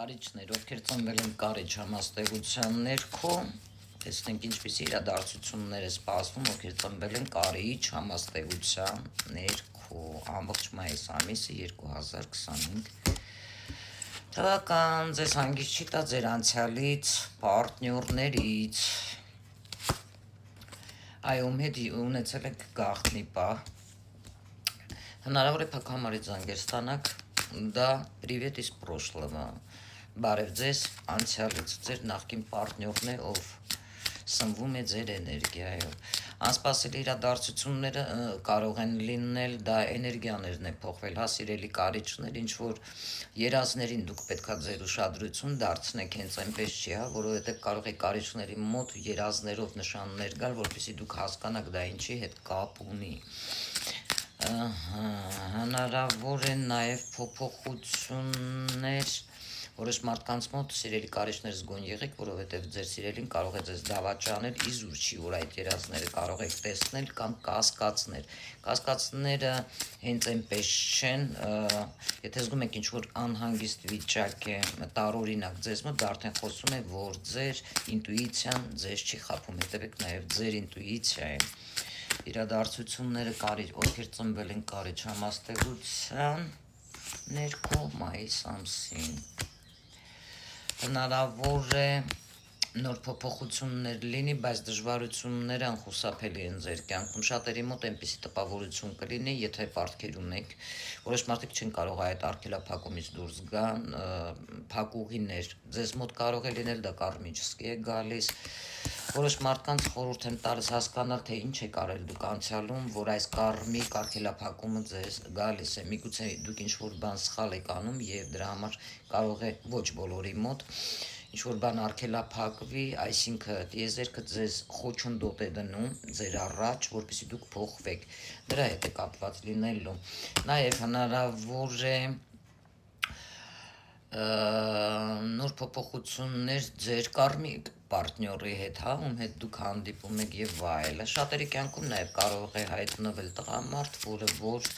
Կարիճներ, ովքեր ծնվել են կարիճ համաստեղության ներքո, տեսնենք ինչպիսի իրադարձություններ է սպասվում, ովքեր ծնվել են կարիճ համաստեղության ներքո, ամբողջ մայիս ամիսը 2025 թվական, ձեզ հանգիստ չի տա ձեր անցյալից, պարտնյորներից, այում հետ ունեցել եք գաղտնի պահ, հնարավոր է փակամարի զանգեր ստանաք, դա привет из прошлого, բարև ձեզ անցյալից, ձեր նախկին պարտնյորն է, ով սնվում է ձեր էներգիայով, անսպասելի իրադարձությունները կարող են լինել, դա էներգիաներն է փոխվել, հա սիրելի կարիճներ, ինչ-որ երազներին դուք պետքա ձեր ուշադրություն դարձնեք, հենց այնպես չի, հա, որովհետև կարող է կարիճների մոտ երազներով նշաններ գալ, որպեսզի դուք հասկանաք դա ինչի հետ կապ ունի, հնարավոր է նաև փոփոխություններ, որոշ մարդկանց մոտ սիրելի կարիճներ զգոն եղեք, որովհետև ձեր սիրելին կարող է ձեզ դավաճանել, իզուր չի, որ այդ երազները կարող եք տեսնել կամ կասկածներ, կասկածները հենց այնպես չեն, եթե զգում եք ինչ-որ անհանգիստ վիճակ է, տարօրինակ ձեզ մոտ, դա արդեն խոսում է, որ ձեր ինտուիցիան ձեզ չի խաբում, հետևեք նաև ձեր ինտուիցիային, իրադարձությունները կարիճ, ովքեր ծնվել են կարիճ համաստեղության ներքո մայիս ամսին, հնարավոր է նոր փոփոխություններ լինի, բայց դժվարությունները անխուսափելի են ձեր կյանքում, շատերի մոտ այնպիսի տպավորություն կլինի, եթե պարտքեր ունեք, որոշ մարդիկ չեն կարող այդ արգելափակումից դուրս գան, փակուղիներ, ձեզ մոտ կարող է լինել, դա կարմիջսկի է գալիս, որոշ մարդկանց խորհուրդ եմ տալիս հասկանալ, թե ինչ եք արել դուք անցյալում, որ այս կարմիկ արգելափակումը ձեզ գալիս է, միգուցե դուք ինչ-որ բան սխալ եք անում և դրա համար կարող է ոչ բոլորի մոտ ինչ-որ բան արգելափակվի, այսինքն տիեզերքը ձեզ խոչընդոտ է դնում ձեր առաջ, որպեսզի դուք փոխվեք, դրա հետ է կապված լինելու, նաև հնարավոր է նոր փոփոխություններ ձեր կարմիկ պարտնյորի հետ, հա, ում հետ դուք հանդիպում եք և այլն, շատերի կյանքում նաև կարող է հայտնվել տղամարդ, որը որ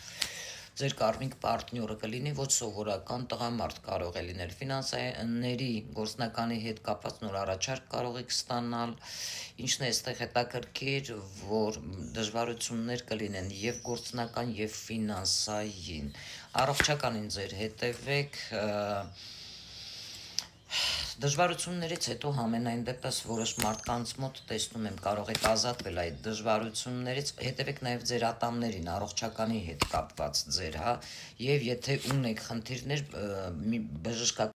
ձեր կարմիկ պարտնյորը կլինի, ոչ սովորական տղամարդ կարող է լինել, ֆինանսաների գործնականի հետ կապված նոր առաջարկ կարող եք ստանալ, ինչն է այստեղ հետաքրքիր, որ դժվարություններ կլինեն և գործնական և ֆինանսային, առողջականին ձեր հետևեք, դժվարություններից հետո համենայն դեպս որոշ մարդկանց մոտ տեսնում եմ կարող եք ազատվել այդ դժվարություններից, հետևեք նաև ձեր ատամներին, առողջականի հետ կապված ձեր, հա, և եթե ունեք խնդիրներ, բժշկական